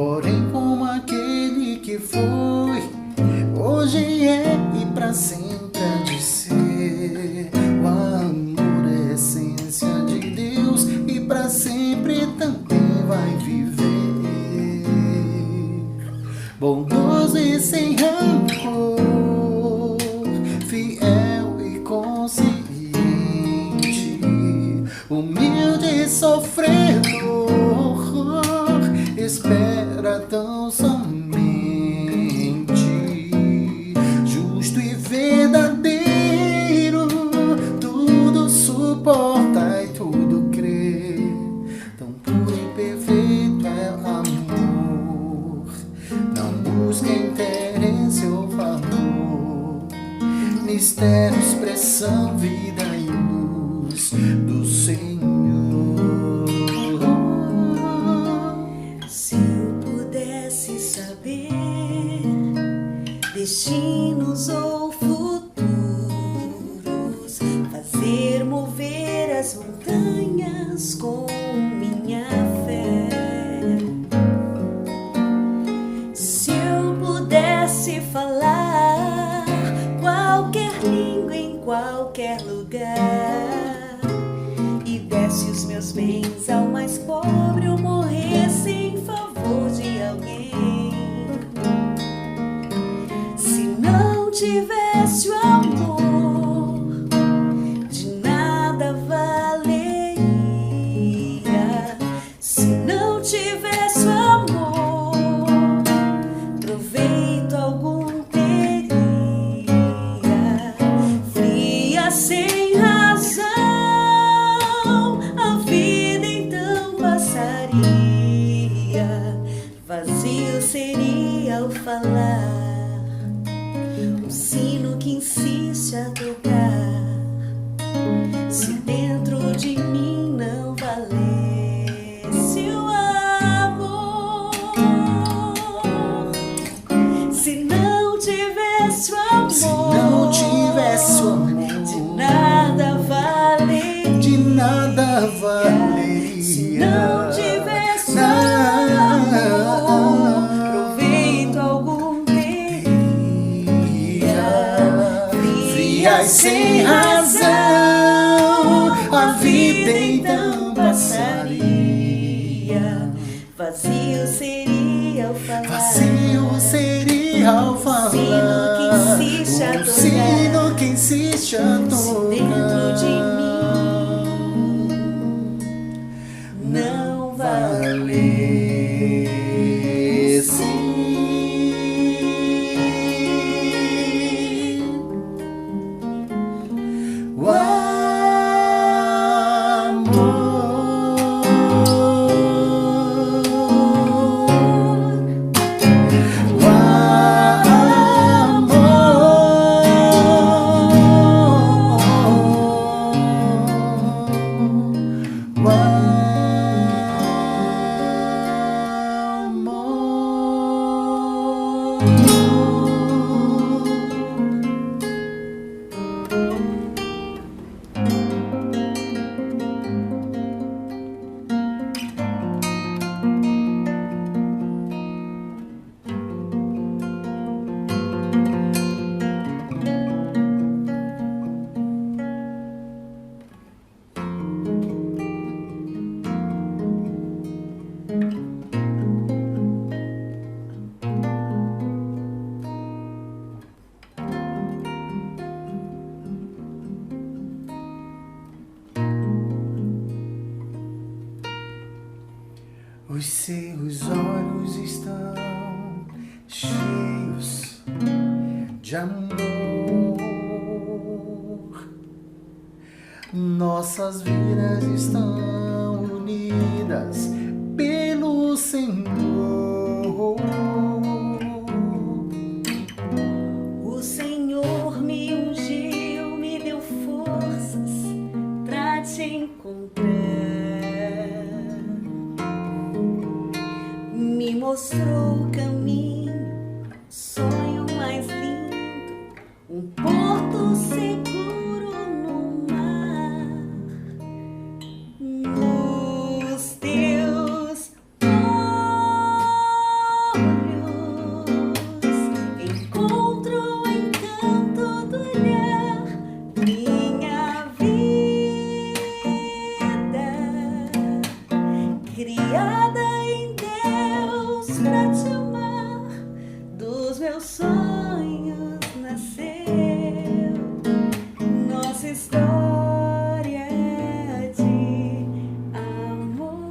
porém como aquele que foi, hoje é e pra sempre há de ser. O amor é a essência de Deus e pra sempre também vai viver. Bondoso e sem rancor, fiel e consciente, humilde e sofredor, espera tão somente, justo e verdadeiro, tudo suporta e tudo crê, tão puro e perfeito é o amor, não busca interesse ou valor, mistério, expressão, vida e luz do Senhor. Se eu pudesse saber destinos ou futuros, fazer mover as montanhas com minha fé. Se eu pudesse falar qualquer língua em qualquer lugar e desse os meus bens ao mais pobre ou morresse em favor de alguém, se não tivesse o amor, de nada valeria. Se não tivesse o amor, proveito algum teria. Fria sem razão, a vida então passaria. Vazio seria ao falar, um sino que insiste a tocar, se dentro de mim não valesse o amor. Se não tivesse o amor, Se não tivesse o amor, de nada valeria. de nada valeria. Se não tivesse o amor, proveito algum teria. Fria e sem razão, a vida então passaria. Vazio seria ao falar, Vazio seria ao falar, um sino que insiste a tocar, sino que insiste a se dentro de tocar. mim não valesse. O Os seus olhos estão cheios de amor. Nossas vidas estão unidas pelo Senhor. O Senhor me ungiu, me deu forças pra te encontrar, me mostrou o caminho, sonho mais lindo, um porto seguro no mar. Nos teus pra te amar, dos meus sonhos nasceu nossa história de amor.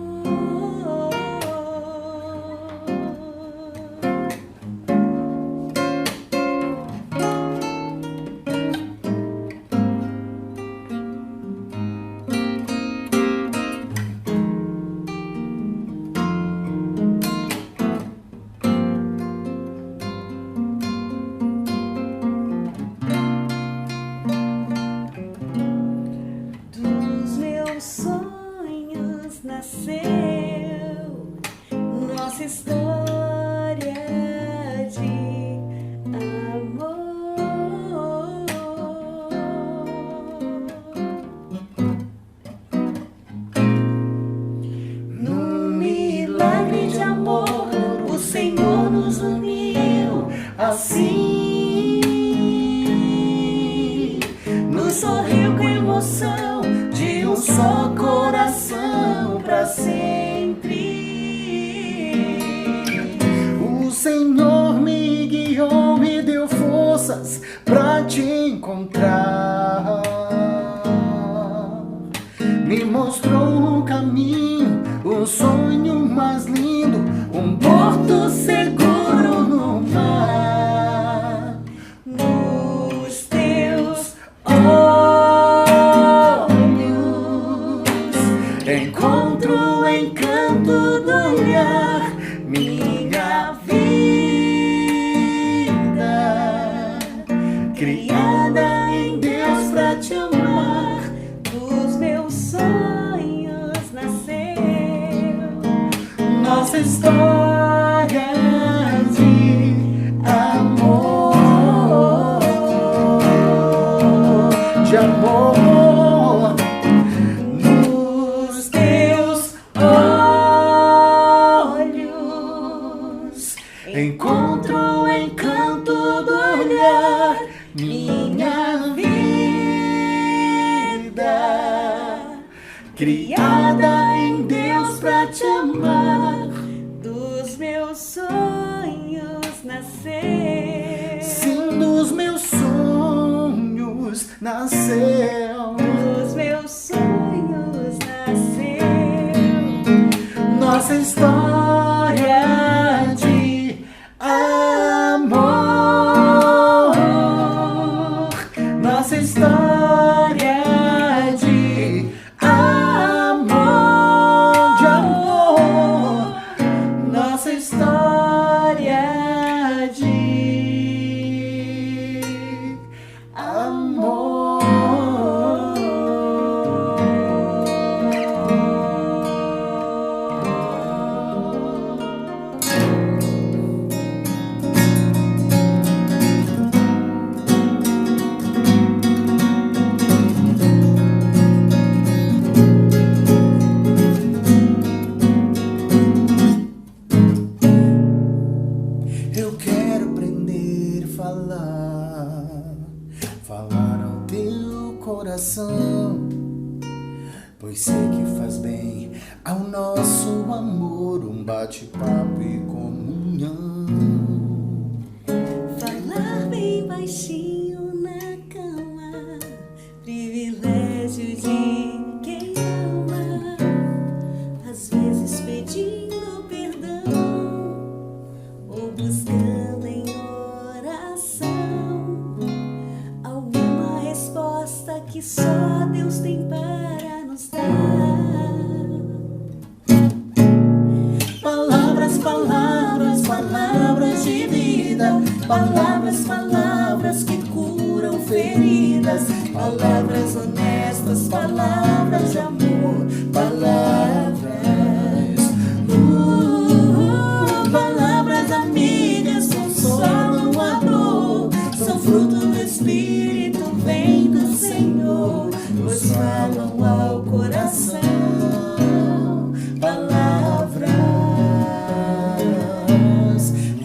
Sonhos nasceu nossa história de amor. Num milagre de amor, o Senhor nos uniu assim, nos sorriu com emoção de um só coração pra sempre. O Senhor me guiou, me deu forças pra te encontrar, me mostrou o caminho, um sonho mais lindo, um porto seguro no mar. Nos teus encontro o encanto do olhar, minha vida criada em Deus pra te amar. dos meus sonhos nasceu Nossa história de amor, de amor. Encontro o encanto do olhar, minha vida criada em Deus pra te amar. dos meus sonhos nasceu. Sim, dos meus sonhos nasceu. Dos meus sonhos nasceu Nossa história de amor, nossa história de amor, de amor, nossa história de amor. Eu quero aprender a falar ao teu coração, pois sei que faz bem ao nosso amor, um bate-papo e comunhão. falar bem baixinho na cama, privilégio de quem ama, às vezes pedindo perdão ou buscando em oração alguma resposta que só Deus tem para nos dar. Palavras, palavras, palavras de vida, palavras, palavras que curam feridas, palavras honestas, palavras de amor, palavras amigas, consolam a dor, são fruto do Espírito, vem do Senhor, nos falam ao coração. Palavras,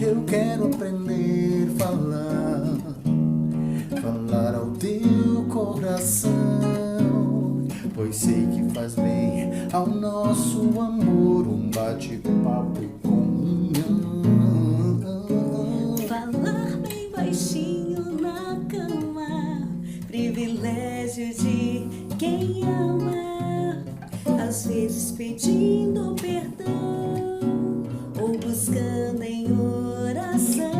eu quero aprender a falar ao teu coração, pois sei que faz bem ao nosso amor, um bate-papo e comunhão. clamando em oração,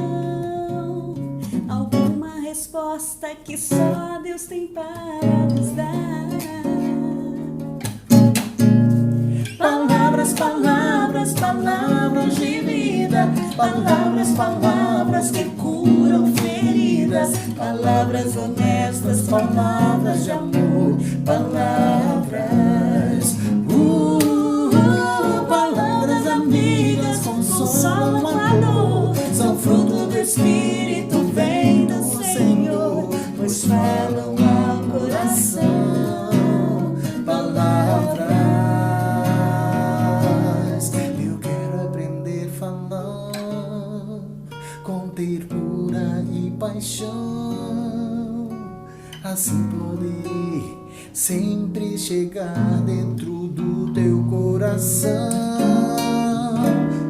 alguma resposta que só Deus tem para nos dar. Palavras, palavras, palavras de vida. Palavras, palavras que curam feridas. Palavras honestas, palavras de amor. Palavras, palavras amigas, consolam a dor. São fruto do Espírito, vem do Senhor, pois falam ao coração. Palavras, eu quero aprender a falar com ternura e paixão, assim poder sempre chegar dentro do teu coração.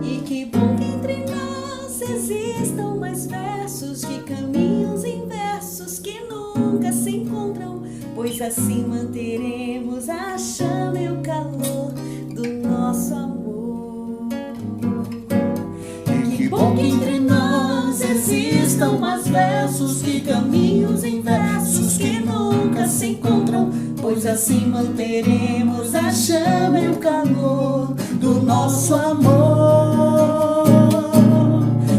E que bom que entre nós existam mais versos de caminhos inversos que nunca se encontram, pois assim manteremos a chama e o calor do nosso amor. E que bom que entre nós existam mais versos que caminhos inversos que nunca se encontram, pois assim manteremos a chama e o calor do nosso amor.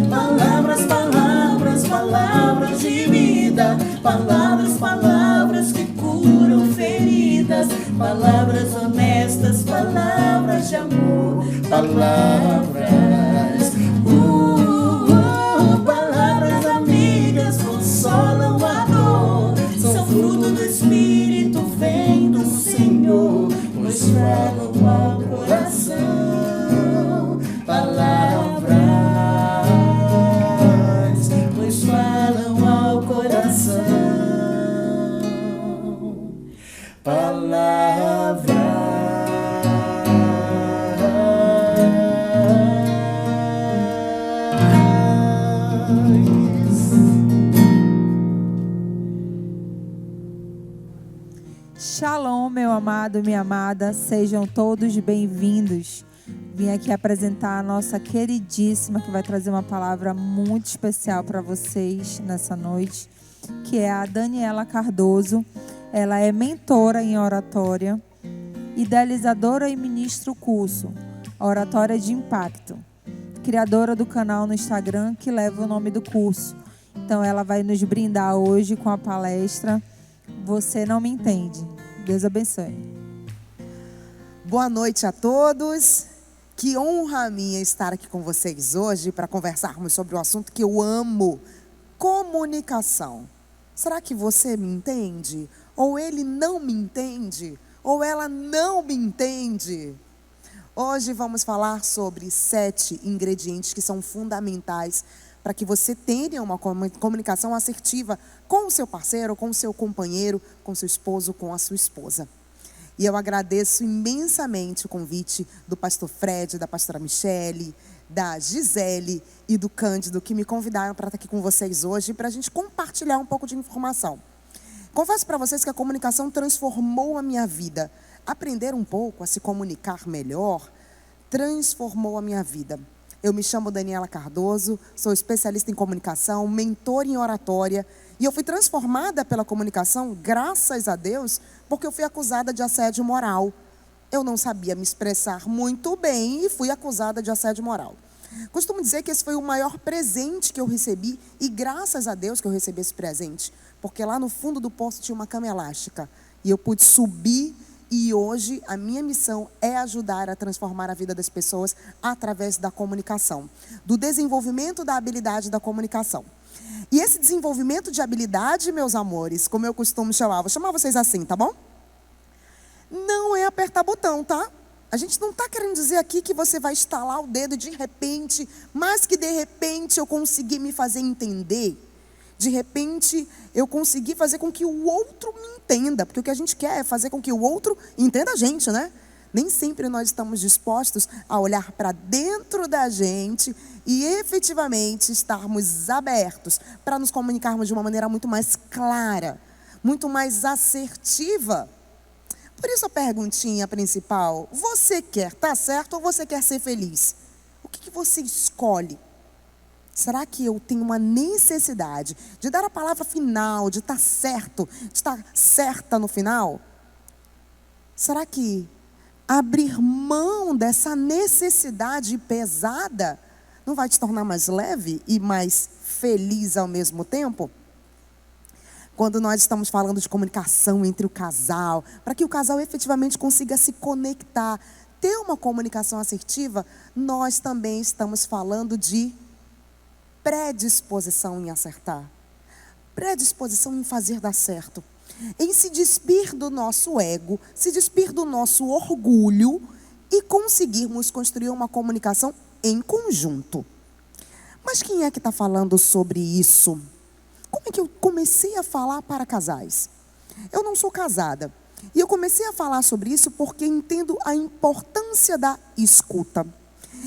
Palavras, palavras, palavras de vida. Palavras, palavras que curam feridas. Palavras honestas, palavras de amor. Palavras, palavras amigas, consolam a dor. São fruto do Espírito, vem do Senhor, pois falam ao coração. Palavras, pois falam ao coração. Palavras. Shalom, meu amado e minha amada, sejam todos bem-vindos. Vim aqui apresentar a nossa queridíssima, que vai trazer uma palavra muito especial para vocês nessa noite, que é a Daniela Cardoso. Ela é mentora em oratória, idealizadora e ministra o curso Oratória de Impacto, criadora do canal no Instagram que leva o nome do curso. Então ela vai nos brindar hoje com a palestra Você Não Me Entende. Deus abençoe. Boa noite a todos. Que honra minha estar aqui com vocês hoje para conversarmos sobre o assunto que eu amo: comunicação. Será que você me entende? Ou ele não me entende? Ou ela não me entende? Hoje vamos falar sobre 7 ingredientes que são fundamentais para que você tenha uma comunicação assertiva com o seu parceiro, com o seu companheiro, com o seu esposo, com a sua esposa. E eu agradeço imensamente o convite do pastor Fred, da pastora Michele, da Gisele e do Cândido, que me convidaram para estar aqui com vocês hoje, para a gente compartilhar um pouco de informação. Confesso para vocês que a comunicação transformou a minha vida. Aprender um pouco a se comunicar melhor transformou a minha vida. Eu me chamo Daniela Cardoso, sou especialista em comunicação, mentor em oratória, e eu fui transformada pela comunicação, graças a Deus, porque eu fui acusada de assédio moral. Eu não sabia me expressar muito bem e fui acusada de assédio moral. Costumo dizer que esse foi o maior presente que eu recebi, e graças a Deus que eu recebi esse presente, porque lá no fundo do poço tinha uma cama elástica, e eu pude subir. E hoje a minha missão é ajudar a transformar a vida das pessoas através da comunicação, do desenvolvimento da habilidade da comunicação. E esse desenvolvimento de habilidade, meus amores, como eu costumo chamar, vou chamar vocês assim, tá bom? Não é apertar botão, tá? A gente não está querendo dizer aqui que você vai estalar o dedo de repente, mas que de repente eu consegui me fazer entender. De repente, eu consegui fazer com que o outro me entenda. Porque o que a gente quer é fazer com que o outro entenda a gente, né? Nem sempre nós estamos dispostos a olhar para dentro da gente e efetivamente estarmos abertos para nos comunicarmos de uma maneira muito mais clara, muito mais assertiva. Por isso a perguntinha principal: você quer estar certo ou você quer ser feliz? O que você escolhe? Será que eu tenho uma necessidade de dar a palavra final, de estar certo, de estar certa no final? Será que abrir mão dessa necessidade pesada não vai te tornar mais leve e mais feliz ao mesmo tempo? Quando nós estamos falando de comunicação entre o casal, para que o casal efetivamente consiga se conectar, ter uma comunicação assertiva, nós também estamos falando de predisposição em acertar, predisposição em fazer dar certo, em se despir do nosso ego, se despir do nosso orgulho e conseguirmos construir uma comunicação em conjunto. Mas quem é que está falando sobre isso? Como é que eu comecei a falar para casais? Eu não sou casada. E eu comecei a falar sobre isso porque entendo a importância da escuta.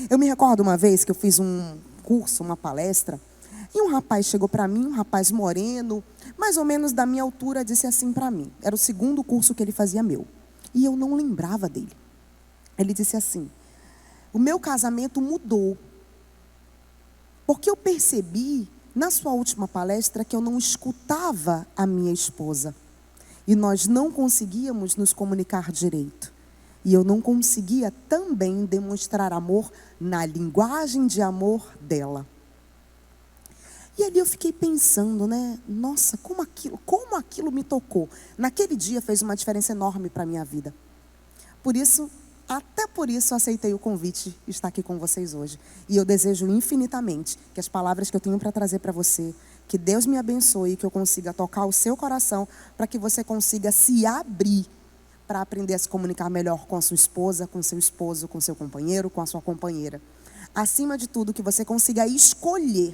Eu me recordo uma vez que eu fiz um curso, uma palestra, e um rapaz chegou para mim, um rapaz moreno, mais ou menos da minha altura, disse assim para mim. Era o segundo curso que ele fazia meu. E eu não lembrava dele. Ele disse assim: o meu casamento mudou. Porque eu percebi, na sua última palestra, que eu não escutava a minha esposa. E nós não conseguíamos nos comunicar direito. E eu não conseguia também demonstrar amor na linguagem de amor dela. E ali eu fiquei pensando, né? Nossa, como aquilo me tocou. Naquele dia fez uma diferença enorme para a minha vida. Por isso, até por isso, eu aceitei o convite de estar aqui com vocês hoje. E eu desejo infinitamente que as palavras que eu tenho para trazer para você, que Deus me abençoe, que eu consiga tocar o seu coração, para que você consiga se abrir para aprender a se comunicar melhor com a sua esposa, com seu esposo, com seu companheiro, com a sua companheira. Acima de tudo, que você consiga escolher,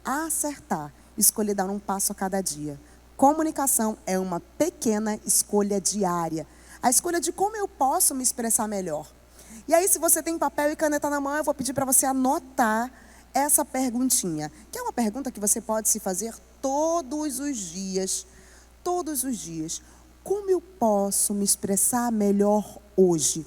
acertar, escolher dar um passo a cada dia. Comunicação é uma pequena escolha diária. A escolha de como eu posso me expressar melhor. E aí, se você tem papel e caneta na mão, eu vou pedir para você anotar essa perguntinha, que é uma pergunta que você pode se fazer todos os dias. Todos os dias. Como eu posso me expressar melhor hoje?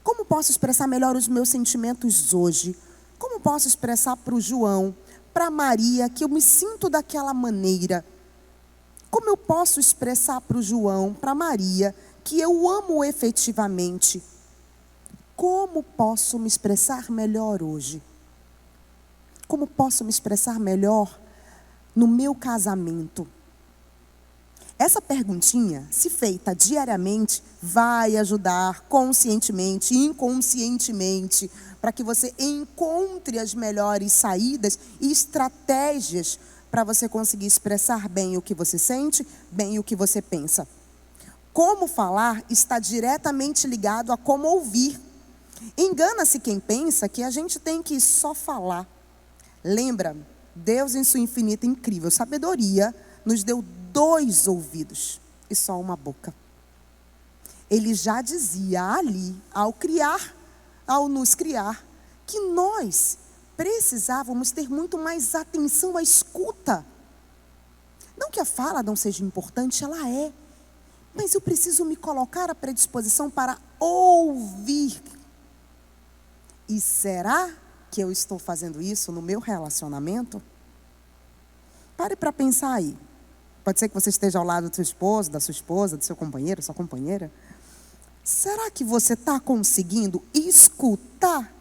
Como posso expressar melhor os meus sentimentos hoje? Como posso expressar para o João, para a Maria, que eu me sinto daquela maneira? Como eu posso expressar para o João, para a Maria, que eu amo efetivamente? Como posso me expressar melhor hoje? Como posso me expressar melhor no meu casamento? Essa perguntinha, se feita diariamente, vai ajudar conscientemente e inconscientemente para que você encontre as melhores saídas e estratégias para você conseguir expressar bem o que você sente, bem o que você pensa. Como falar está diretamente ligado a como ouvir. Engana-se quem pensa que a gente tem que só falar. Lembra, Deus em sua infinita e incrível sabedoria nos deu 2 ouvidos e só uma boca. Ele já dizia ali, ao nos criar, que nós precisávamos ter muito mais atenção à escuta. Não que a fala não seja importante, ela é. Mas eu preciso me colocar à predisposição para ouvir. E será que eu estou fazendo isso no meu relacionamento? Pare para pensar aí. Pode ser que você esteja ao lado do seu esposo, da sua esposa, do seu companheiro, sua companheira. Será que você está conseguindo escutar?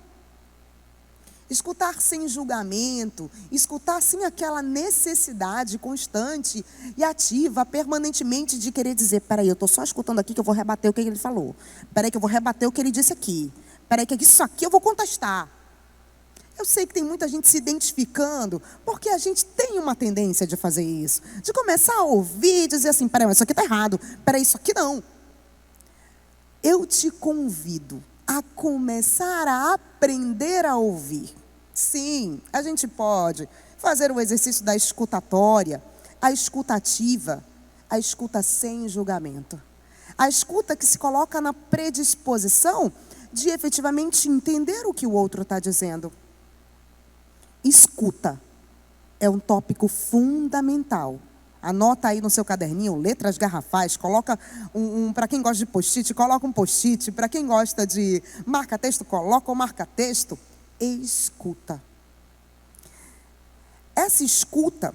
Escutar sem julgamento, escutar sem aquela necessidade constante e ativa, permanentemente de querer dizer: peraí, eu estou só escutando aqui que eu vou rebater o que ele falou. Peraí que eu vou rebater o que ele disse aqui. Peraí que isso aqui eu vou contestar. Eu sei que tem muita gente se identificando, porque a gente tem uma tendência de fazer isso. De começar a ouvir e dizer assim: peraí, mas isso aqui está errado. Peraí, isso aqui não. Eu te convido a começar a aprender a ouvir. Sim, a gente pode fazer o exercício da escutatória, a escutativa, a escuta sem julgamento. A escuta que se coloca na predisposição de efetivamente entender o que o outro está dizendo. Escuta é um tópico fundamental. Anota aí no seu caderninho, letras garrafais, coloca para quem gosta de post-it, coloca um post-it. Para quem gosta de marca-texto, coloca um marca-texto. escuta. Essa escuta,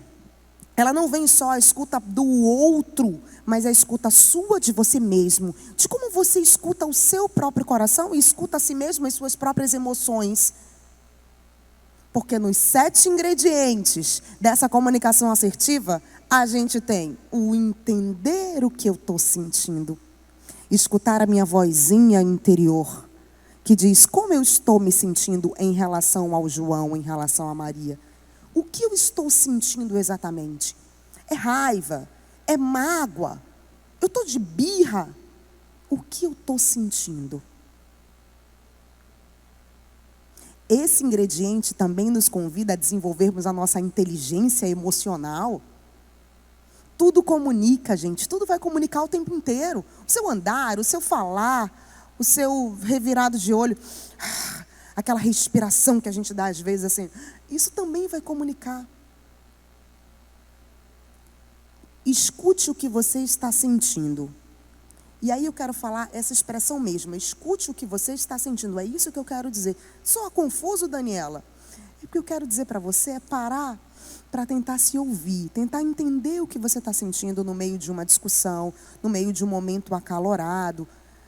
ela não vem só a escuta do outro, mas a escuta sua de você mesmo, de como você escuta o seu próprio coração e escuta a si mesmo as suas próprias emoções. Porque nos 7 ingredientes dessa comunicação assertiva, a gente tem o entender o que eu estou sentindo, escutar a minha vozinha interior, que diz como eu estou me sentindo em relação ao João, em relação a Maria. O que eu estou sentindo exatamente? É raiva? É mágoa? Eu estou de birra? O que eu estou sentindo? Esse ingrediente também nos convida a desenvolvermos a nossa inteligência emocional. Tudo comunica, gente. Tudo vai comunicar o tempo inteiro. O seu andar, o seu falar, o seu revirado de olho, aquela respiração que a gente dá às vezes assim, isso também vai comunicar. Escute o que você está sentindo. E aí eu quero falar essa expressão mesmo, escute o que você está sentindo. É isso que eu quero dizer. Soa confuso, Daniela? O que eu quero dizer para você é parar para tentar se ouvir, tentar entender o que você está sentindo no meio de uma discussão, no meio de um momento acalorado.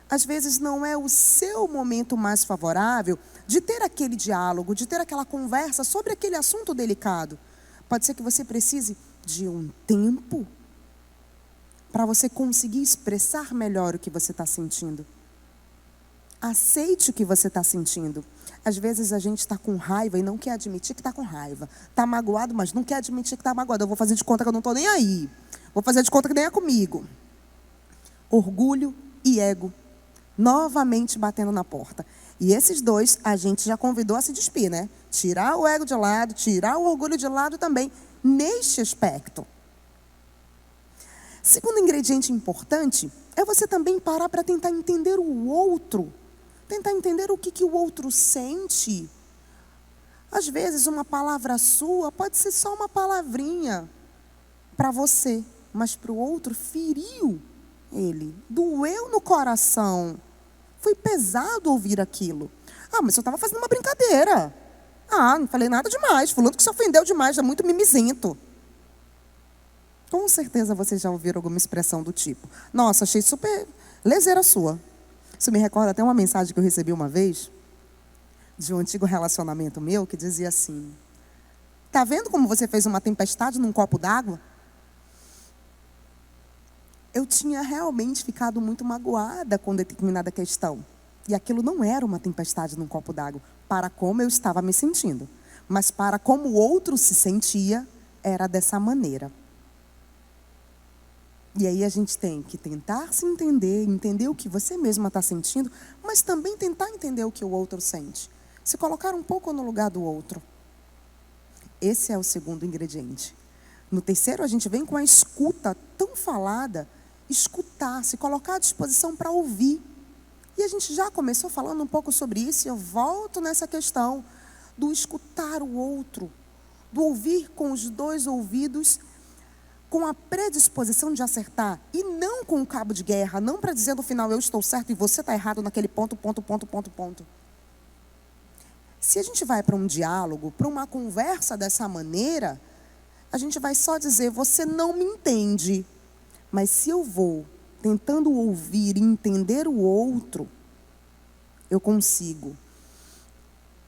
Às vezes não é o seu momento mais favorável de ter aquele diálogo, de ter aquela conversa sobre aquele assunto delicado. Pode ser que você precise de um tempo para você conseguir expressar melhor o que você está sentindo. Aceite o que você está sentindo. Às vezes a gente está com raiva e não quer admitir que está com raiva. Está magoado, mas não quer admitir que está magoado. Eu vou fazer de conta que eu não estou nem aí. Vou fazer de conta que nem é comigo. Orgulho e ego novamente batendo na porta. E esses dois a gente já convidou a se despir, né? Tirar o ego de lado, tirar o orgulho de lado também, neste aspecto. Segundo ingrediente importante é você também parar para tentar entender o outro. Tentar entender o que o outro sente. Às vezes uma palavra sua pode ser só uma palavrinha para você, mas para o outro feriu ele, doeu no coração. Foi pesado ouvir aquilo. Ah, mas eu estava fazendo uma brincadeira. Ah, não falei nada demais. Fulano que se ofendeu demais, é muito mimizento. Com certeza vocês já ouviram alguma expressão do tipo: nossa, achei super leseira sua. Isso me recorda até uma mensagem que eu recebi uma vez, de um antigo relacionamento meu, que dizia assim: tá vendo como você fez uma tempestade num copo d'água? Eu tinha realmente ficado muito magoada com determinada questão. E aquilo não era uma tempestade num copo d'água, para como eu estava me sentindo. Mas para como o outro se sentia, era dessa maneira. E aí a gente tem que tentar se entender, entender o que você mesma está sentindo, mas também tentar entender o que o outro sente. Se colocar um pouco no lugar do outro. Esse é o segundo ingrediente. No terceiro, a gente vem com a escuta tão falada, escutar, se colocar à disposição para ouvir. E a gente já começou falando um pouco sobre isso, e eu volto nessa questão do escutar o outro, do ouvir com os dois ouvidos, com a predisposição de acertar, e não com o cabo de guerra, não para dizer no final eu estou certo e você está errado naquele ponto. Se a gente vai para um diálogo, para uma conversa dessa maneira, a gente vai só dizer, você não me entende. Mas se eu vou tentando ouvir e entender o outro, eu consigo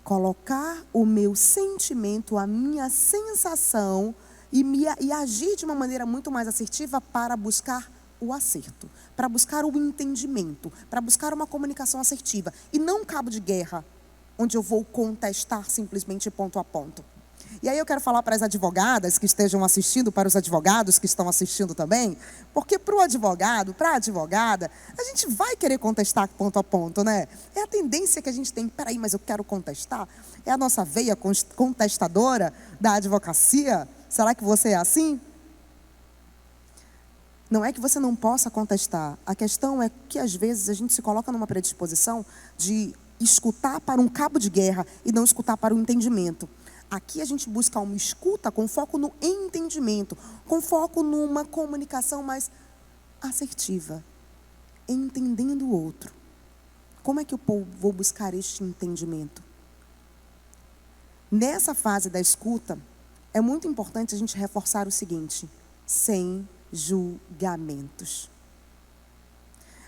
colocar o meu sentimento, a minha sensação e agir de uma maneira muito mais assertiva para buscar o acerto, para buscar o entendimento, para buscar uma comunicação assertiva e não um cabo de guerra, onde eu vou contestar simplesmente ponto a ponto. E aí eu quero falar para as advogadas que estejam assistindo, para os advogados que estão assistindo também, porque para o advogado, para a advogada, a gente vai querer contestar ponto a ponto, né? É a tendência que a gente tem, peraí, mas eu quero contestar? É a nossa veia contestadora da advocacia? Será que você é assim? Não é que você não possa contestar, a questão é que às vezes a gente se coloca numa predisposição de escutar para um cabo de guerra e não escutar para o entendimento. Aqui a gente busca uma escuta com foco no entendimento, com foco numa comunicação mais assertiva, entendendo o outro. Como é que eu vou buscar este entendimento? Nessa fase da escuta, é muito importante a gente reforçar o seguinte: sem julgamentos.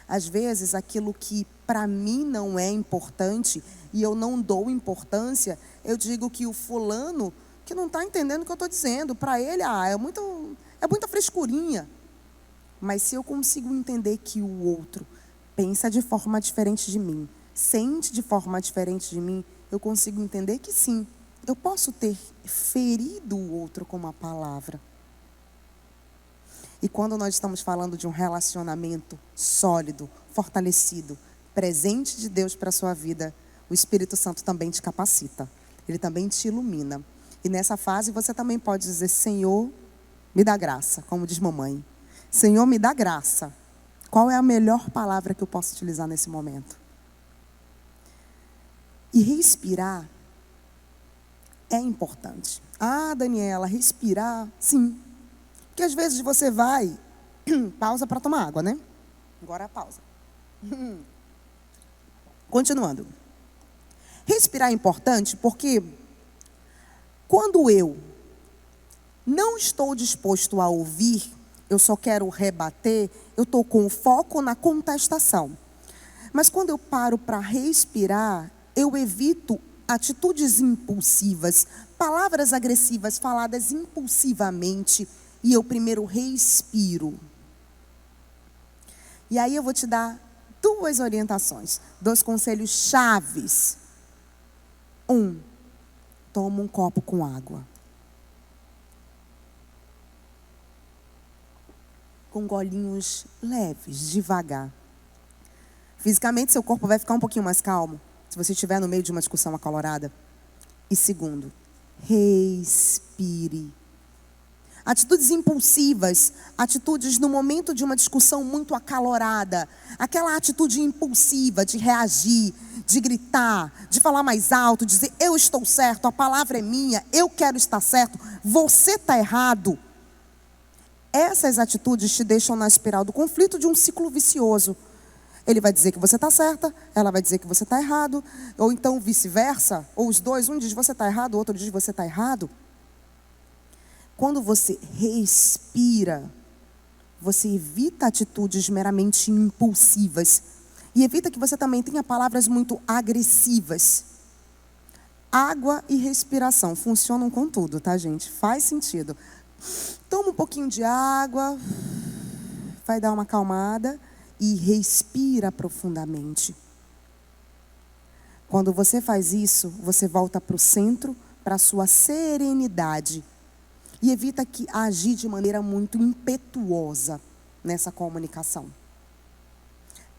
Às vezes, aquilo que para mim não é importante e eu não dou importância, eu digo que o fulano que não está entendendo o que eu estou dizendo, para ele, é muita frescurinha. Mas se eu consigo entender que o outro pensa de forma diferente de mim, sente de forma diferente de mim, eu consigo entender que sim, eu posso ter ferido o outro com uma palavra. E quando nós estamos falando de um relacionamento sólido, fortalecido, presente de Deus para a sua vida, o Espírito Santo também te capacita. Ele também te ilumina. E nessa fase você também pode dizer: Senhor, me dá graça, como diz mamãe. Senhor, me dá graça. Qual é a melhor palavra que eu posso utilizar nesse momento? E respirar é importante. Daniela, respirar, sim. Porque às vezes você vai, pausa para tomar água, né? Agora a pausa. Continuando. Respirar é importante porque quando eu não estou disposto a ouvir, eu só quero rebater, eu estou com o foco na contestação. Mas quando eu paro para respirar, eu evito atitudes impulsivas, palavras agressivas faladas impulsivamente, e eu primeiro respiro. E aí eu vou te dar 2 orientações, 2 conselhos chaves. 1, toma um copo com água. Com golinhos leves, devagar. Fisicamente, seu corpo vai ficar um pouquinho mais calmo, se você estiver no meio de uma discussão acalorada. E 2, respire. Atitudes impulsivas, atitudes no momento de uma discussão muito acalorada, aquela atitude impulsiva de reagir, de gritar, de falar mais alto, dizer eu estou certo, a palavra é minha, eu quero estar certo, você está errado. Essas atitudes te deixam na espiral do conflito, de um ciclo vicioso. Ele vai dizer que você está certa, ela vai dizer que você está errado, ou então vice-versa, ou os dois, um diz você está errado, o outro diz você está errado. Quando você respira, você evita atitudes meramente impulsivas. E evita que você também tenha palavras muito agressivas. Água e respiração funcionam com tudo, tá, gente? Faz sentido. Toma um pouquinho de água, vai dar uma acalmada e respira profundamente. Quando você faz isso, você volta para o centro, para a sua serenidade. E evita que agir de maneira muito impetuosa nessa comunicação.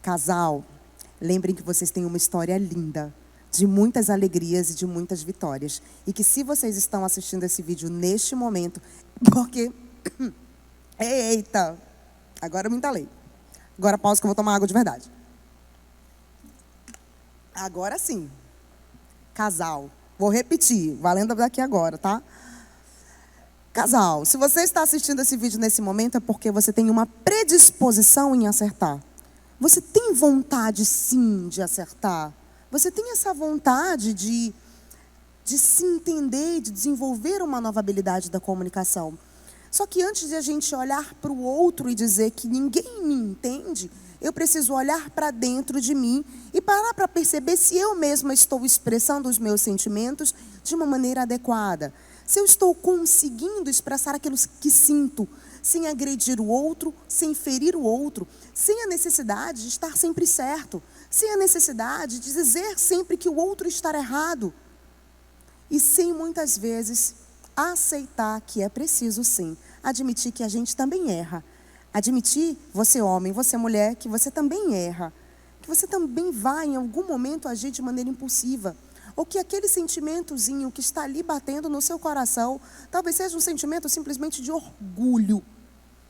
Casal, lembrem que vocês têm uma história linda, de muitas alegrias e de muitas vitórias. E que se vocês estão assistindo esse vídeo neste momento, porque... Eita! Agora eu me entalei. Agora pausa que eu vou tomar água de verdade. Agora sim. Casal, vou repetir, valendo daqui agora, tá? Casal, se você está assistindo esse vídeo nesse momento é porque você tem uma predisposição em acertar. Você tem vontade sim de acertar. Você tem essa vontade de se entender, de desenvolver uma nova habilidade da comunicação. Só que antes de a gente olhar para o outro e dizer que ninguém me entende, eu preciso olhar para dentro de mim e parar para perceber se eu mesma estou expressando os meus sentimentos de uma maneira adequada. Se eu estou conseguindo expressar aquilo que sinto, sem agredir o outro, sem ferir o outro, sem a necessidade de estar sempre certo, sem a necessidade de dizer sempre que o outro está errado. E sem muitas vezes aceitar que é preciso sim, admitir que a gente também erra. Admitir, você homem, você mulher, que você também erra. Que você também vai em algum momento agir de maneira impulsiva. Ou que aquele sentimentozinho que está ali batendo no seu coração, talvez seja um sentimento simplesmente de orgulho.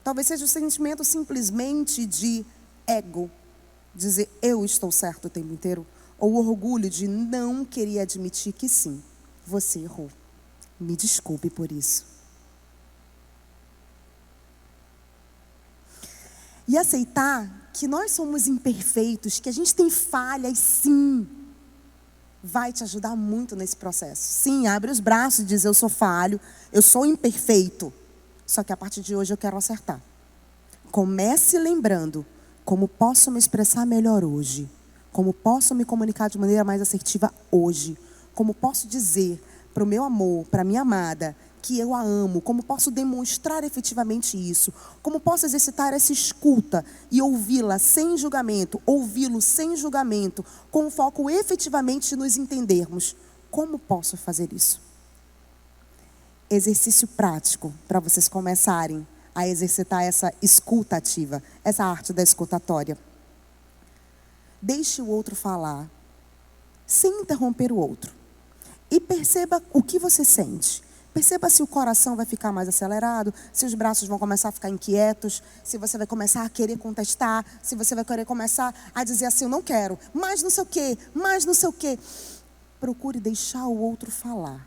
Talvez seja um sentimento simplesmente de ego. Dizer, eu estou certo o tempo inteiro. Ou o orgulho de não querer admitir que sim, você errou. Me desculpe por isso. E aceitar que nós somos imperfeitos, que a gente tem falhas sim. vai te ajudar muito nesse processo. Sim, abre os braços e diz: eu sou falho, eu sou imperfeito. Só que a partir de hoje eu quero acertar. Comece lembrando como posso me expressar melhor hoje. Como posso me comunicar de maneira mais assertiva hoje. Como posso dizer para o meu amor, para a minha amada, que eu a amo. Como posso demonstrar efetivamente isso. Como posso exercitar essa escuta e ouvi-la sem julgamento. Ouvi-lo sem julgamento. Com o foco efetivamente de nos entendermos. Como posso fazer isso? Exercício prático para vocês começarem a exercitar essa escuta ativa, essa arte da escutatória. Deixe o outro falar, sem interromper o outro. E perceba o que você sente. Perceba se o coração vai ficar mais acelerado, se os braços vão começar a ficar inquietos, se você vai começar a querer contestar, se você vai querer começar a dizer assim: eu não quero, mais não sei o quê, mais não sei o quê. Procure deixar o outro falar.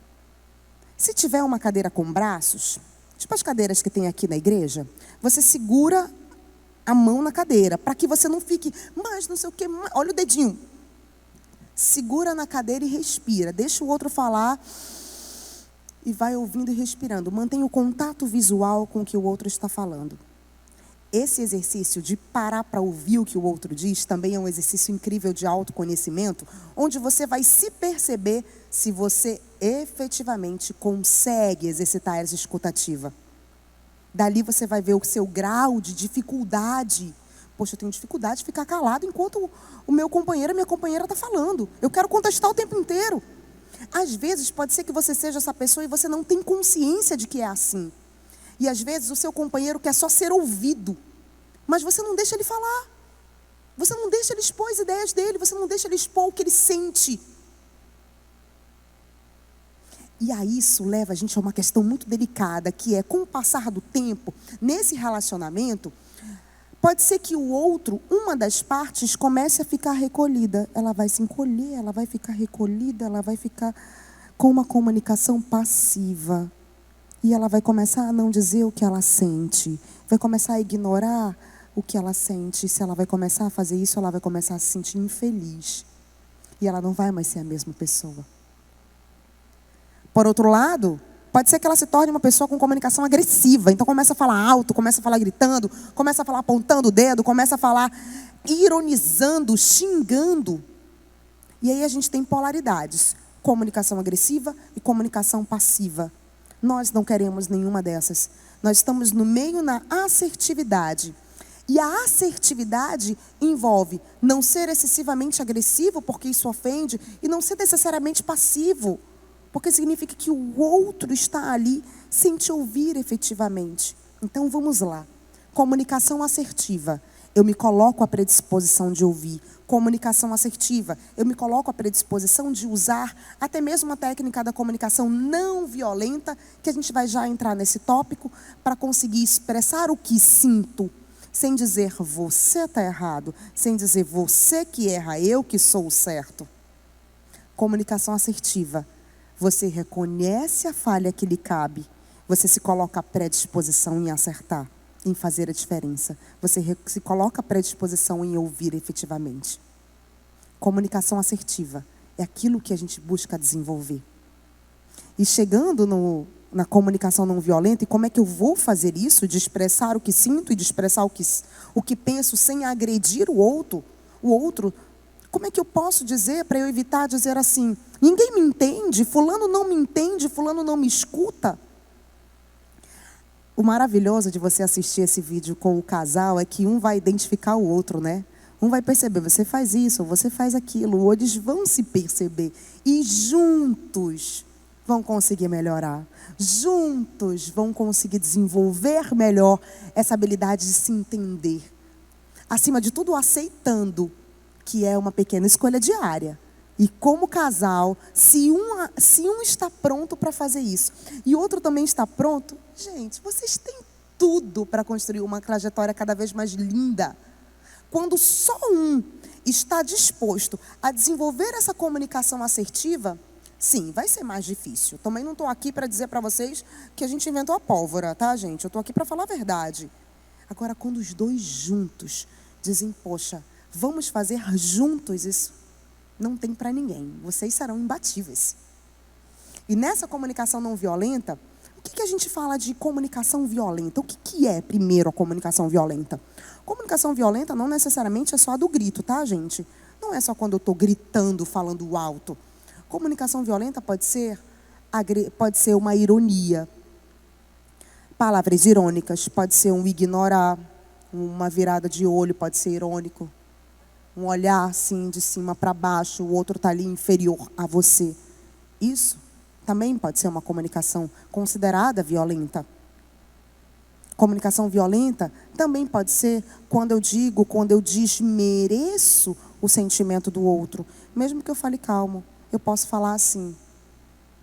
Se tiver uma cadeira com braços, tipo as cadeiras que tem aqui na igreja, você segura a mão na cadeira, para que você não fique, mais não sei o quê, olha o dedinho. Segura na cadeira e respira. Deixa o outro falar e vai ouvindo e respirando. Mantenha o contato visual com o que o outro está falando. Esse exercício de parar para ouvir o que o outro diz também é um exercício incrível de autoconhecimento, onde você vai se perceber se você efetivamente consegue exercitar essa escutativa. Dali você vai ver o seu grau de dificuldade. Poxa, eu tenho dificuldade de ficar calado enquanto o meu companheiro, a minha companheira está falando. Eu quero contestar o tempo inteiro. Às vezes pode ser que você seja essa pessoa e você não tem consciência de que é assim. E às vezes o seu companheiro quer só ser ouvido, mas você não deixa ele falar. Você não deixa ele expor as ideias dele, você não deixa ele expor o que ele sente. E aí isso leva a gente a uma questão muito delicada, que é, com o passar do tempo, nesse relacionamento, pode ser que o outro, uma das partes, comece a ficar recolhida. Ela vai se encolher, ela vai ficar recolhida, ela vai ficar com uma comunicação passiva. E ela vai começar a não dizer o que ela sente. Vai começar a ignorar o que ela sente. Se ela vai começar a fazer isso, ela vai começar a se sentir infeliz. E ela não vai mais ser a mesma pessoa. Por outro lado, pode ser que ela se torne uma pessoa com comunicação agressiva. Então começa a falar alto, começa a falar gritando, começa a falar apontando o dedo, começa a falar ironizando, xingando. E aí a gente tem polaridades. Comunicação agressiva e comunicação passiva. Nós não queremos nenhuma dessas. Nós estamos no meio na assertividade. E a assertividade envolve não ser excessivamente agressivo, porque isso ofende, e não ser necessariamente passivo, porque significa que o outro está ali sem te ouvir efetivamente. Então vamos lá. Comunicação assertiva. Eu me coloco à predisposição de ouvir. Comunicação assertiva. Eu me coloco à predisposição de usar até mesmo a técnica da comunicação não violenta, que a gente vai já entrar nesse tópico, para conseguir expressar o que sinto, sem dizer você está errado, sem dizer você que erra, eu que sou o certo. Comunicação assertiva. Você reconhece a falha que lhe cabe, você se coloca à predisposição em acertar, em fazer a diferença. Você se coloca à predisposição em ouvir efetivamente. Comunicação assertiva é aquilo que a gente busca desenvolver. E chegando na comunicação não violenta, e como é que eu vou fazer isso? De expressar o que sinto e de expressar o que penso sem agredir o outro. Como é que eu posso dizer para eu evitar dizer assim: ninguém me entende, fulano não me entende, fulano não me escuta? O maravilhoso de você assistir esse vídeo com o casal é que um vai identificar o outro, né? Um vai perceber, você faz isso, você faz aquilo. Eles vão se perceber e juntos vão conseguir melhorar. Juntos vão conseguir desenvolver melhor essa habilidade de se entender. Acima de tudo, aceitando que é uma pequena escolha diária. E como casal, se um está pronto para fazer isso e o outro também está pronto, gente, vocês têm tudo para construir uma trajetória cada vez mais linda. Quando só um está disposto a desenvolver essa comunicação assertiva, sim, vai ser mais difícil. Também não estou aqui para dizer para vocês que a gente inventou a pólvora, tá, gente? Eu estou aqui para falar a verdade. Agora, quando os dois juntos dizem, poxa, vamos fazer juntos isso, Não tem para ninguém. Vocês serão imbatíveis. E nessa comunicação não violenta, o que a gente fala de comunicação violenta? O que é, primeiro, a comunicação violenta? Comunicação violenta não necessariamente é só a do grito, tá, gente? Não é só quando eu estou gritando, falando alto. Comunicação violenta pode ser uma ironia, palavras irônicas, pode ser um ignorar, uma virada de olho, pode ser irônico, um olhar assim de cima para baixo, o outro está ali inferior a você. Isso também pode ser uma comunicação considerada violenta. Comunicação violenta também pode ser quando eu desmereço o sentimento do outro. Mesmo que eu fale calmo, eu posso falar assim: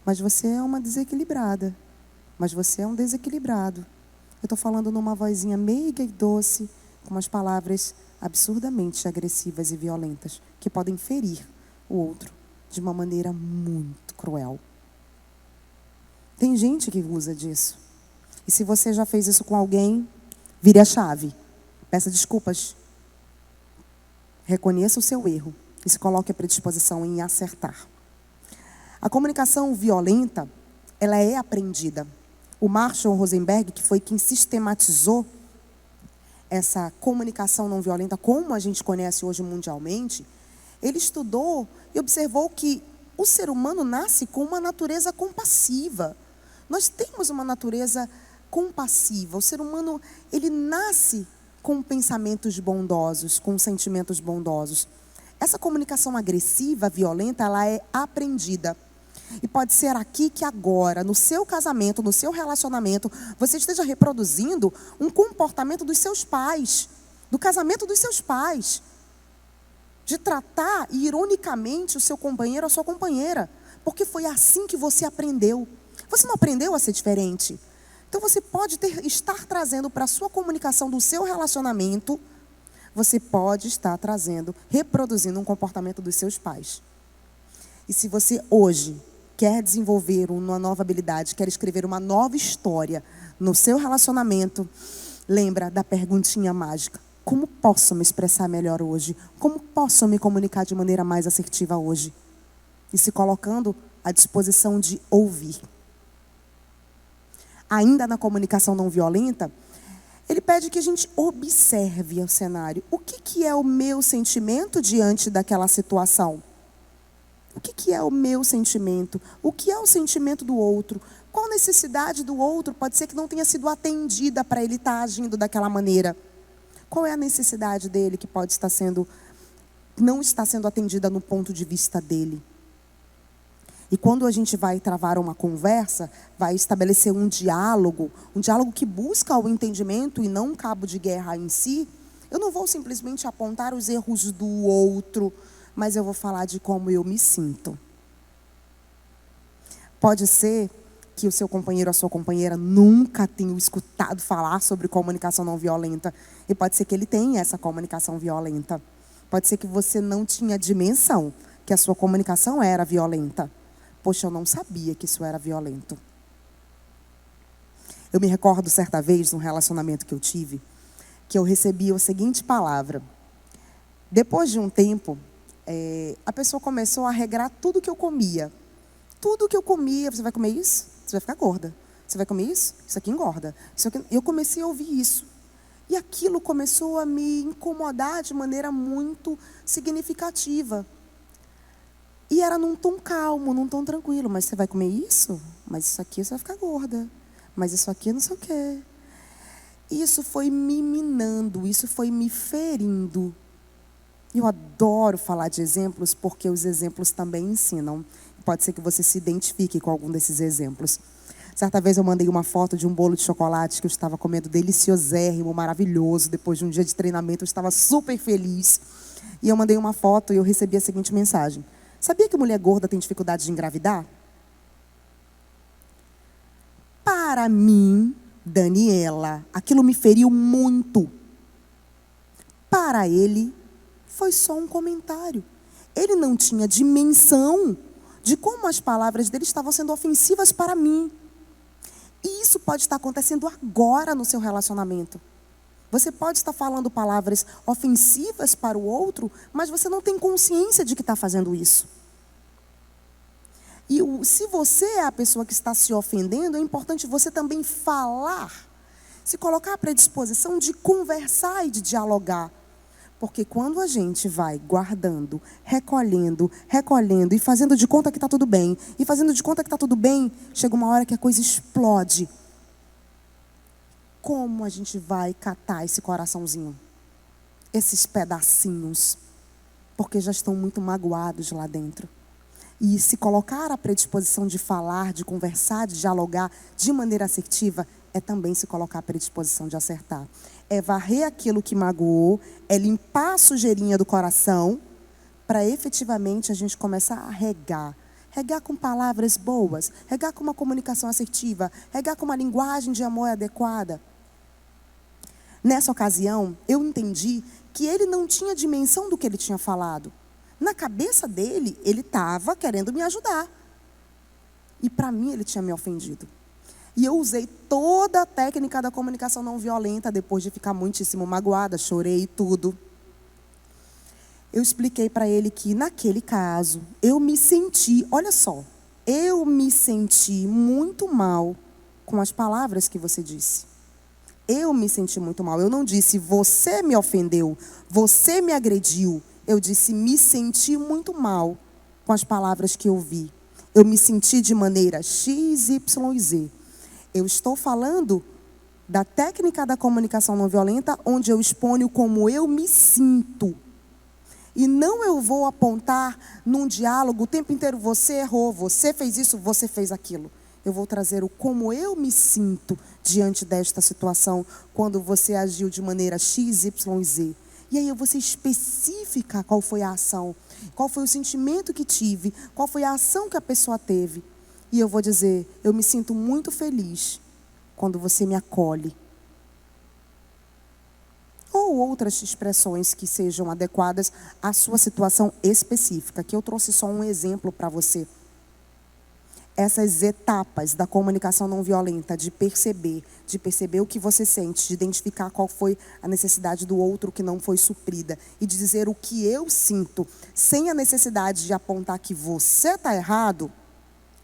mas você é uma desequilibrada. Mas você é um desequilibrado. Eu estou falando numa vozinha meiga e doce, com umas palavras absurdamente agressivas e violentas, que podem ferir o outro de uma maneira muito cruel. Tem gente que usa disso. E se você já fez isso com alguém, vire a chave. Peça desculpas. Reconheça o seu erro e se coloque à predisposição em acertar. A comunicação violenta, ela é aprendida. O Marshall Rosenberg, que foi quem sistematizou essa comunicação não violenta, como a gente conhece hoje mundialmente, ele estudou e observou que o ser humano nasce com uma natureza compassiva. Nós temos uma natureza compassiva. O ser humano, ele nasce com pensamentos bondosos, com sentimentos bondosos. Essa comunicação agressiva, violenta, ela é aprendida. E pode ser aqui que agora, no seu casamento, no seu relacionamento, você esteja reproduzindo um comportamento dos seus pais, do casamento dos seus pais, de tratar ironicamente o seu companheiro ou a sua companheira, porque foi assim que você aprendeu. Você não aprendeu a ser diferente. Então você pode estar trazendo para a sua comunicação do seu relacionamento, você pode estar trazendo, reproduzindo um comportamento dos seus pais. E se você hoje quer desenvolver uma nova habilidade, quer escrever uma nova história no seu relacionamento, lembra da perguntinha mágica: como posso me expressar melhor hoje? Como posso me comunicar de maneira mais assertiva hoje? E se colocando à disposição de ouvir. Ainda na comunicação não violenta, ele pede que a gente observe o cenário. O que é o meu sentimento diante daquela situação? O que é o meu sentimento? O que é o sentimento do outro? Qual necessidade do outro pode ser que não tenha sido atendida para ele estar agindo daquela maneira? Qual é a necessidade dele que pode estar não está sendo atendida no ponto de vista dele? E quando a gente vai travar uma conversa, vai estabelecer um diálogo que busca o entendimento e não um cabo de guerra em si, eu não vou simplesmente apontar os erros do outro, mas eu vou falar de como eu me sinto. Pode ser que o seu companheiro ou a sua companheira nunca tenha escutado falar sobre comunicação não violenta. E pode ser que ele tenha essa comunicação violenta. Pode ser que você não tinha dimensão que a sua comunicação era violenta. Poxa, eu não sabia que isso era violento. Eu me recordo certa vez, num relacionamento que eu tive, que eu recebi a seguinte palavra. Depois de um tempo, a pessoa começou a regrar tudo que eu comia. Tudo que eu comia: você vai comer isso? Você vai ficar gorda. Você vai comer isso? Isso aqui engorda. Eu comecei a ouvir isso. E aquilo começou a me incomodar de maneira muito significativa. E era num tom calmo, num tom tranquilo. Mas você vai comer isso? Mas isso aqui você vai ficar gorda. Mas isso aqui não sei o quê. Isso foi me minando, isso foi me ferindo. Eu adoro falar de exemplos, porque os exemplos também ensinam. Pode ser que você se identifique com algum desses exemplos. Certa vez eu mandei uma foto de um bolo de chocolate que eu estava comendo deliciosérrimo, maravilhoso. Depois de um dia de treinamento, eu estava super feliz. E eu mandei uma foto e eu recebi a seguinte mensagem: sabia que mulher gorda tem dificuldade de engravidar? Para mim, Daniela, aquilo me feriu muito. Para ele, foi só um comentário. Ele não tinha dimensão de como as palavras dele estavam sendo ofensivas para mim. E isso pode estar acontecendo agora no seu relacionamento. Você pode estar falando palavras ofensivas para o outro, mas você não tem consciência de que está fazendo isso. E se você é a pessoa que está se ofendendo, é importante você também falar, se colocar à predisposição de conversar e de dialogar. Porque quando a gente vai guardando, recolhendo e fazendo de conta que está tudo bem, e fazendo de conta que está tudo bem, chega uma hora que a coisa explode. Como a gente vai catar esse coraçãozinho? Esses pedacinhos? Porque já estão muito magoados lá dentro. E se colocar à predisposição de falar, de conversar, de dialogar de maneira assertiva, é também se colocar à predisposição de acertar. É varrer aquilo que magoou, é limpar a sujeirinha do coração, para efetivamente a gente começar a regar. Regar com palavras boas, regar com uma comunicação assertiva, regar com uma linguagem de amor adequada. Nessa ocasião, eu entendi que ele não tinha dimensão do que ele tinha falado. Na cabeça dele, ele estava querendo me ajudar. E para mim, ele tinha me ofendido. E eu usei toda a técnica da comunicação não violenta, depois de ficar muitíssimo magoada, chorei e tudo. Eu expliquei para ele que, naquele caso, eu me senti muito mal com as palavras que você disse. Eu me senti muito mal. Eu não disse, você me ofendeu, você me agrediu. Eu disse, me senti muito mal com as palavras que eu vi. Eu me senti de maneira X, Y e Z. Eu estou falando da técnica da comunicação não violenta, onde eu exponho como eu me sinto. E não eu vou apontar num diálogo o tempo inteiro, você errou, você fez isso, você fez aquilo. Eu vou trazer o como eu me sinto diante desta situação, quando você agiu de maneira X, Y e Z. E aí eu vou ser específica qual foi a ação, qual foi o sentimento que tive, qual foi a ação que a pessoa teve. E eu vou dizer, eu me sinto muito feliz quando você me acolhe. Ou outras expressões que sejam adequadas à sua situação específica, que eu trouxe só um exemplo para você. Essas etapas da comunicação não violenta, de perceber o que você sente, de identificar qual foi a necessidade do outro que não foi suprida, e de dizer o que eu sinto, sem a necessidade de apontar que você está errado,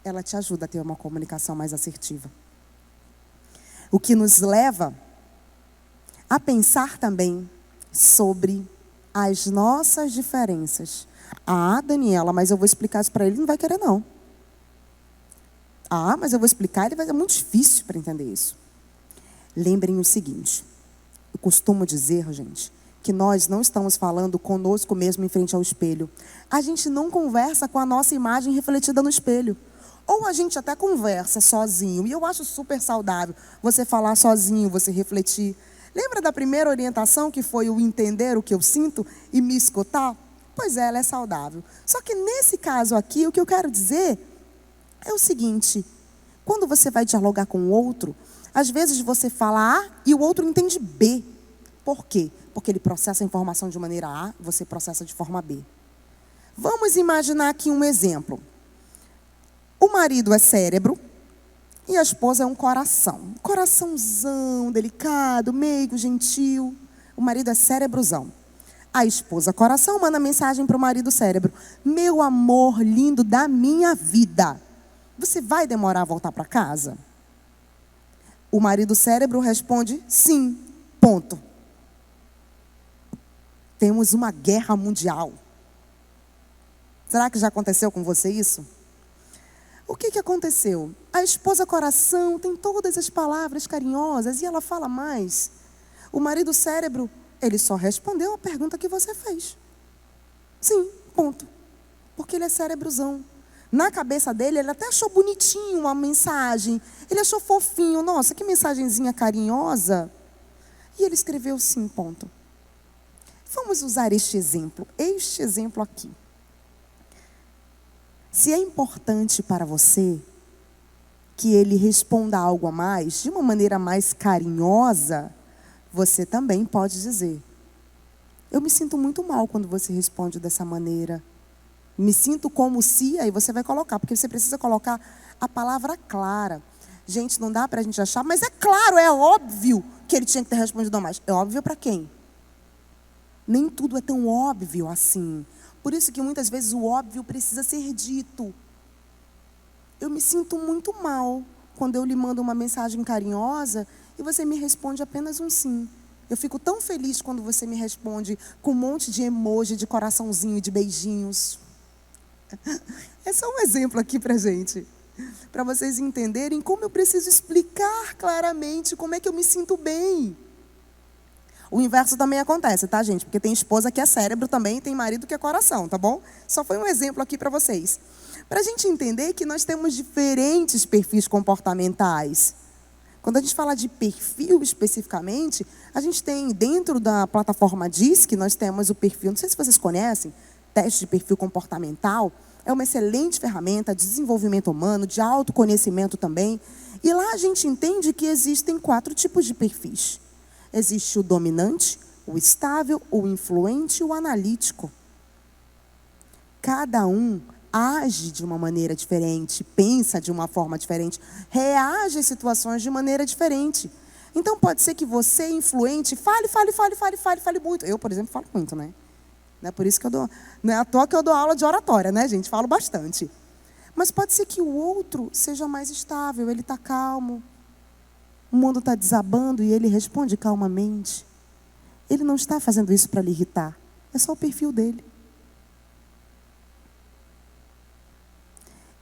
ela te ajuda a ter uma comunicação mais assertiva. O que nos leva a pensar também sobre as nossas diferenças. Ah, Daniela, mas eu vou explicar isso para ele, não vai querer não. Ah, mas eu vou explicar, ele vai ser muito difícil para entender isso. Lembrem o seguinte, eu costumo dizer, gente, que nós não estamos falando conosco mesmo em frente ao espelho. A gente não conversa com a nossa imagem refletida no espelho. Ou a gente até conversa sozinho, e eu acho super saudável você falar sozinho, você refletir. Lembra da primeira orientação, que foi o entender o que eu sinto e me escutar? Pois é, ela é saudável. Só que nesse caso aqui, o que eu quero dizer é o seguinte, quando você vai dialogar com o outro, às vezes você fala A e o outro entende B. Por quê? Porque ele processa a informação de maneira A, você processa de forma B. Vamos imaginar aqui um exemplo. O marido é cérebro e a esposa é um coração. Um coraçãozão, delicado, meigo, gentil. O marido é cérebrozão. A esposa, coração, manda mensagem para o marido cérebro. Meu amor lindo da minha vida, você vai demorar a voltar para casa? O marido cérebro responde, sim, ponto. Temos uma guerra mundial. Será que já aconteceu com você isso? O que aconteceu? A esposa coração tem todas as palavras carinhosas e ela fala mais. O marido cérebro, ele só respondeu a pergunta que você fez. Sim, ponto. Porque ele é cérebrozão. Na cabeça dele, ele até achou bonitinho uma mensagem. Ele achou fofinho. Nossa, que mensagenzinha carinhosa. E ele escreveu sim, ponto. Vamos usar este exemplo aqui. Se é importante para você que ele responda algo a mais, de uma maneira mais carinhosa, você também pode dizer, eu me sinto muito mal quando você responde dessa maneira. Me sinto como se, aí você vai colocar, porque você precisa colocar a palavra clara. Gente, não dá para a gente achar, mas é claro, é óbvio que ele tinha que ter respondido mais. É óbvio para quem? Nem tudo é tão óbvio assim. Por isso que muitas vezes o óbvio precisa ser dito. Eu me sinto muito mal quando eu lhe mando uma mensagem carinhosa e você me responde apenas um sim. Eu fico tão feliz quando você me responde com um monte de emoji, de coraçãozinho, de beijinhos. É só um exemplo aqui pra gente, para vocês entenderem como eu preciso explicar claramente como é que eu me sinto bem. O inverso também acontece, tá, gente? Porque tem esposa que é cérebro também e tem marido que é coração, tá bom? Só foi um exemplo aqui para vocês. Para a gente entender que nós temos diferentes perfis comportamentais. Quando a gente fala de perfil especificamente, a gente tem dentro da plataforma DISC, nós temos o perfil, não sei se vocês conhecem, teste de perfil comportamental. É uma excelente ferramenta de desenvolvimento humano, de autoconhecimento também. E lá a gente entende que existem 4 tipos de perfis. Existe o dominante, o estável, o influente e o analítico. Cada um age de uma maneira diferente, pensa de uma forma diferente, reage às situações de maneira diferente. Então pode ser que você, influente, fale muito. Eu, por exemplo, falo muito, né? Não é por isso que eu dou, não é à toa que eu dou aula de oratória, né, gente? Falo bastante. Mas pode ser que o outro seja mais estável, ele está calmo. O mundo está desabando e ele responde calmamente. Ele não está fazendo isso para lhe irritar. É só o perfil dele.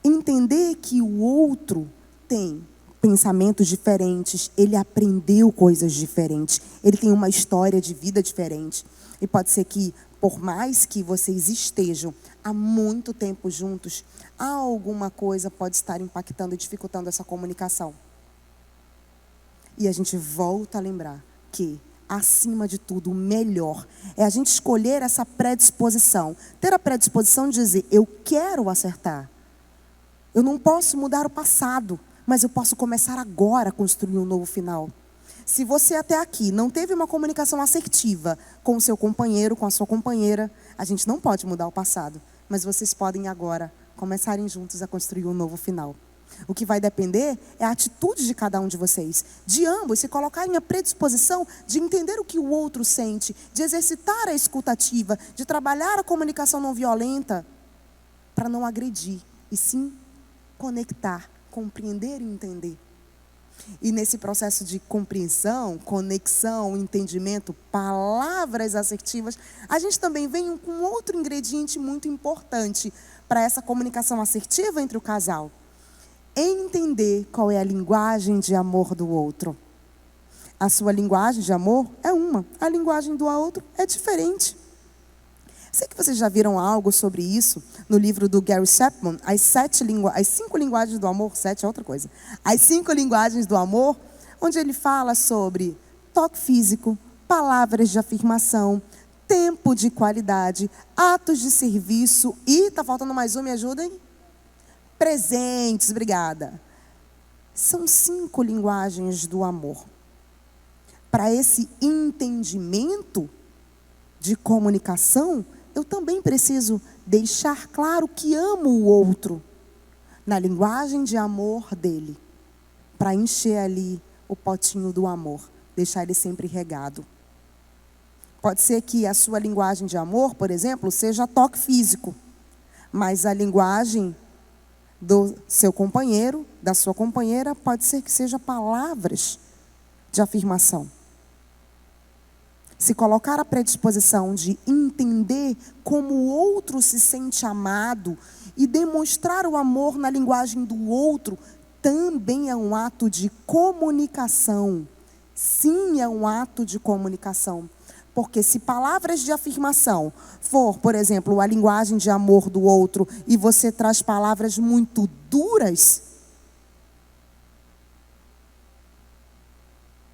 Entender que o outro tem pensamentos diferentes, ele aprendeu coisas diferentes, ele tem uma história de vida diferente. E pode ser que, por mais que vocês estejam há muito tempo juntos, alguma coisa pode estar impactando e dificultando essa comunicação. E a gente volta a lembrar que, acima de tudo, o melhor é a gente escolher essa predisposição. Ter a predisposição de dizer, eu quero acertar. Eu não posso mudar o passado, mas eu posso começar agora a construir um novo final. Se você até aqui não teve uma comunicação assertiva com o seu companheiro, com a sua companheira, a gente não pode mudar o passado, mas vocês podem agora começarem juntos a construir um novo final. O que vai depender é a atitude de cada um de vocês, de ambos se colocarem à predisposição de entender o que o outro sente, de exercitar a escutativa, de trabalhar a comunicação não violenta, para não agredir, e sim conectar, compreender e entender. E nesse processo de compreensão, conexão, entendimento, palavras assertivas, a gente também vem com outro ingrediente muito importante para essa comunicação assertiva entre o casal. Entender qual é a linguagem de amor do outro. A sua linguagem de amor é uma, a linguagem do outro é diferente. Sei que vocês já viram algo sobre isso no livro do Gary Chapman, as 5 linguagens do amor, 7 é outra coisa. As 5 linguagens do amor, onde ele fala sobre toque físico, palavras de afirmação, tempo de qualidade, atos de serviço e, tá faltando mais um, me ajudem? Presentes, obrigada. São 5 linguagens do amor. Para esse entendimento de comunicação, eu também preciso deixar claro que amo o outro na linguagem de amor dele, para encher ali o potinho do amor, deixar ele sempre regado. Pode ser que a sua linguagem de amor, por exemplo, seja toque físico, mas a linguagem do seu companheiro, da sua companheira, pode ser que seja palavras de afirmação. Se colocar à predisposição de entender como o outro se sente amado e demonstrar o amor na linguagem do outro, também é um ato de comunicação. Sim, é um ato de comunicação. Porque se palavras de afirmação for, por exemplo, a linguagem de amor do outro e você traz palavras muito duras,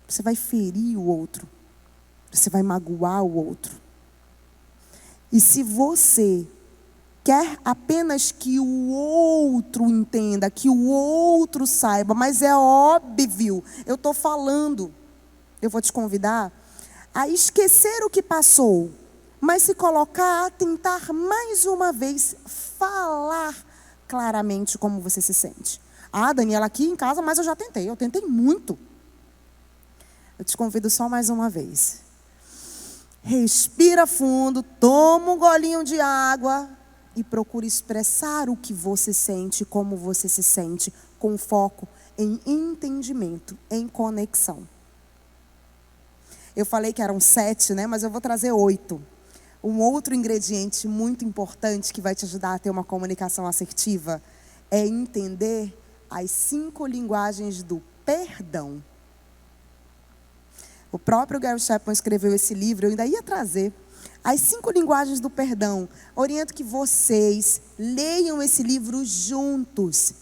você vai ferir o outro. Você vai magoar o outro. E se você quer apenas que o outro entenda, que o outro saiba, mas é óbvio, eu estou falando, eu vou te convidar a esquecer o que passou, mas se colocar a tentar mais uma vez falar claramente como você se sente. Ah, Daniela, aqui em casa, mas eu já tentei, muito. Eu te convido só mais uma vez. Respira fundo, toma um golinho de água e procura expressar o que você sente, como você se sente, com foco em entendimento, em conexão. Eu falei que eram 7, né? Mas eu vou trazer 8. Um outro ingrediente muito importante que vai te ajudar a ter uma comunicação assertiva é entender as 5 linguagens do perdão. O próprio Gary Chapman escreveu esse livro, eu ainda ia trazer as 5 linguagens do perdão. Oriento que vocês leiam esse livro juntos.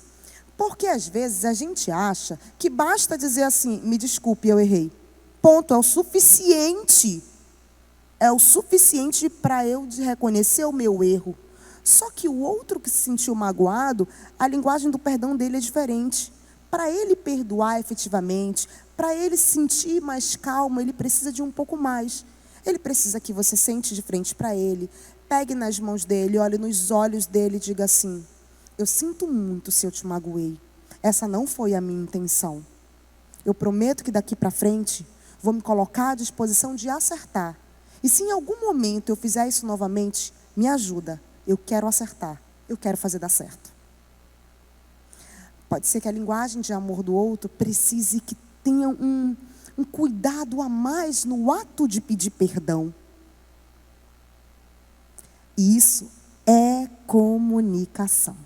Porque às vezes a gente acha que basta dizer assim, me desculpe, eu errei. Ponto, é o suficiente. É o suficiente para eu reconhecer o meu erro. Só que o outro que se sentiu magoado, a linguagem do perdão dele é diferente. Para ele perdoar efetivamente, para ele se sentir mais calmo, ele precisa de um pouco mais. Ele precisa que você sente de frente para ele, pegue nas mãos dele, olhe nos olhos dele e diga assim, eu sinto muito se eu te magoei. Essa não foi a minha intenção. Eu prometo que daqui para frente, vou me colocar à disposição de acertar. E se em algum momento eu fizer isso novamente, me ajuda. Eu quero acertar. Eu quero fazer dar certo. Pode ser que a linguagem de amor do outro precise que tenha um cuidado a mais no ato de pedir perdão. E isso é comunicação.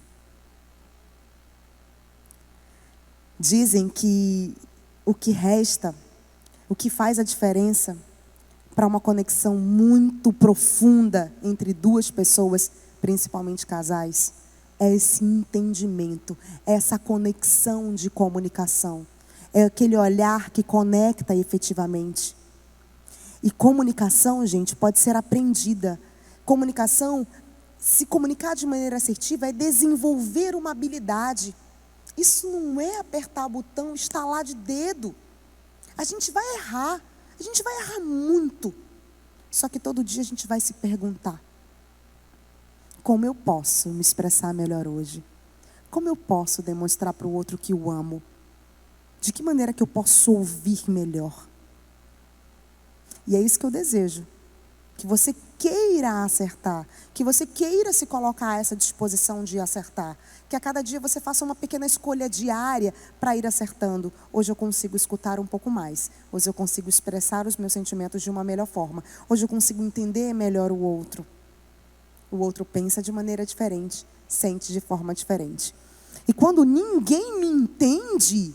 Dizem que o que resta, o que faz a diferença para uma conexão muito profunda entre duas pessoas, principalmente casais, é esse entendimento, é essa conexão de comunicação. É aquele olhar que conecta efetivamente. E comunicação, gente, pode ser aprendida. Comunicação, se comunicar de maneira assertiva, é desenvolver uma habilidade. Isso não é apertar botão, estalar de dedo. A gente vai errar muito. Só que todo dia a gente vai se perguntar, como eu posso me expressar melhor hoje? Como eu posso demonstrar para o outro que o amo? De que maneira que eu posso ouvir melhor? E é isso que eu desejo. Que você queira acertar. Que você queira se colocar a essa disposição de acertar. Que a cada dia você faça uma pequena escolha diária para ir acertando. Hoje eu consigo escutar um pouco mais. Hoje eu consigo expressar os meus sentimentos de uma melhor forma. Hoje eu consigo entender melhor o outro. O outro pensa de maneira diferente. Sente de forma diferente. E quando ninguém me entende,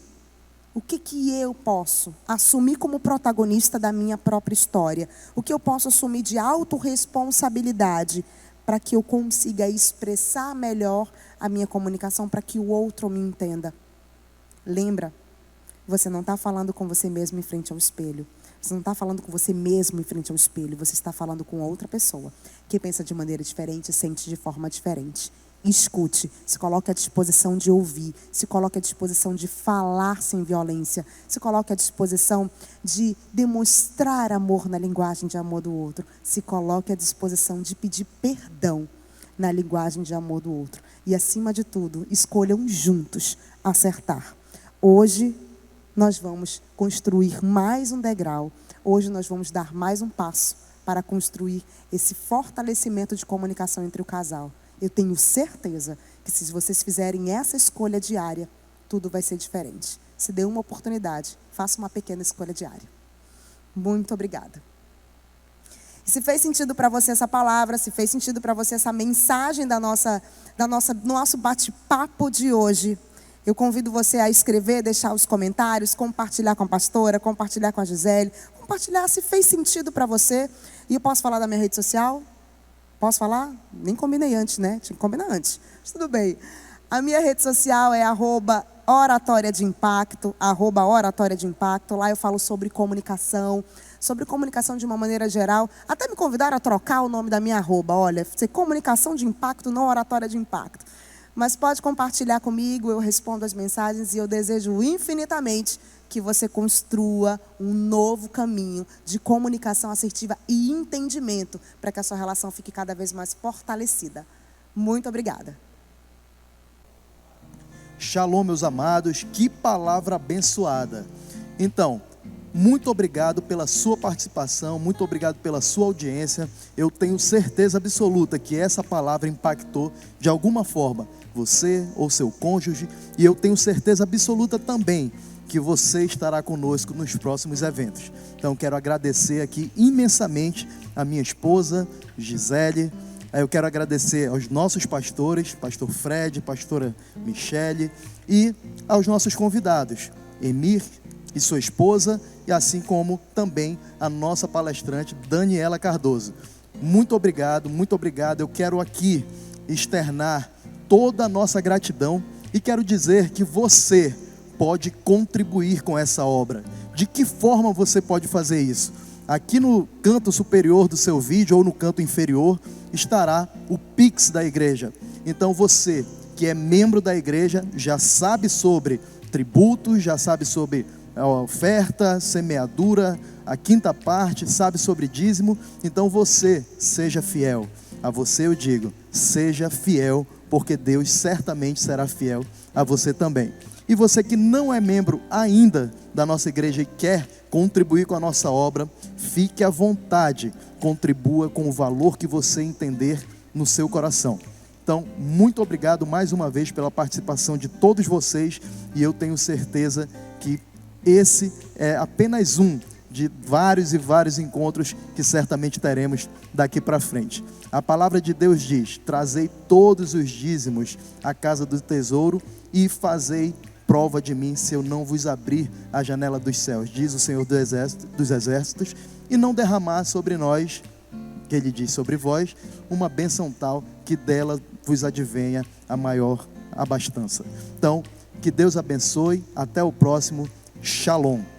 o que eu posso assumir como protagonista da minha própria história? O que eu posso assumir de autorresponsabilidade para que eu consiga expressar melhor a minha comunicação, para que o outro me entenda? Lembra, você não está falando com você mesmo em frente ao espelho. Você não está falando com você mesmo em frente ao espelho. Você está falando com outra pessoa que pensa de maneira diferente, sente de forma diferente. Escute, se coloque à disposição de ouvir, se coloque à disposição de falar sem violência, se coloque à disposição de demonstrar amor na linguagem de amor do outro, se coloque à disposição de pedir perdão na linguagem de amor do outro. E acima de tudo, escolham juntos acertar. Hoje nós vamos construir mais um degrau, hoje nós vamos dar mais um passo para construir esse fortalecimento de comunicação entre o casal. Eu tenho certeza que se vocês fizerem essa escolha diária, tudo vai ser diferente. Se dê uma oportunidade, faça uma pequena escolha diária. Muito obrigada. E se fez sentido para você essa palavra, se fez sentido para você essa mensagem do nosso bate-papo de hoje, eu convido você a escrever, deixar os comentários, compartilhar com a pastora, compartilhar com a Gisele, compartilhar se fez sentido para você. E eu posso falar da minha rede social? Posso falar? Nem combinei antes, né? Tinha que combinar antes. Mas tudo bem. A minha rede social é @oratória de impacto, @oratória de impacto. Lá eu falo sobre comunicação de uma maneira geral. Até me convidaram a trocar o nome da minha arroba. Olha, ser comunicação de impacto, não oratória de impacto. Mas pode compartilhar comigo, eu respondo as mensagens e eu desejo infinitamente que você construa um novo caminho de comunicação assertiva e entendimento para que a sua relação fique cada vez mais fortalecida. Muito obrigada. Shalom, meus amados, que palavra abençoada. Então, muito obrigado pela sua participação, muito obrigado pela sua audiência. Eu tenho certeza absoluta que essa palavra impactou de alguma forma você ou seu cônjuge, e eu tenho certeza absoluta também que você estará conosco nos próximos eventos. Então quero agradecer aqui imensamente a minha esposa, Gisele. Eu quero agradecer aos nossos pastores, pastor Fred, pastora Michele, e aos nossos convidados, Emir e sua esposa, e assim como também a nossa palestrante, Daniela Cardoso. Muito obrigado, muito obrigado. Eu quero aqui externar toda a nossa gratidão e quero dizer que você pode contribuir com essa obra. De que forma você pode fazer isso? Aqui no canto superior do seu vídeo ou no canto inferior estará o Pix da igreja. Então você que é membro da igreja já sabe sobre tributos, já sabe sobre a oferta, semeadura, a quinta parte, sabe sobre dízimo. Então você seja fiel. A você eu digo, seja fiel, porque Deus certamente será fiel a você também. E você que não é membro ainda da nossa igreja e quer contribuir com a nossa obra, fique à vontade, contribua com o valor que você entender no seu coração. Então, muito obrigado mais uma vez pela participação de todos vocês, e eu tenho certeza que esse é apenas um de vários e vários encontros que certamente teremos daqui para frente. A palavra de Deus diz: trazei todos os dízimos à casa do tesouro e fazei prova de mim se eu não vos abrir a janela dos céus, diz o Senhor dos exércitos, e não derramar sobre nós, que ele diz sobre vós, uma bênção tal que dela vos advenha a maior abastança. Então, que Deus abençoe, até o próximo, Shalom.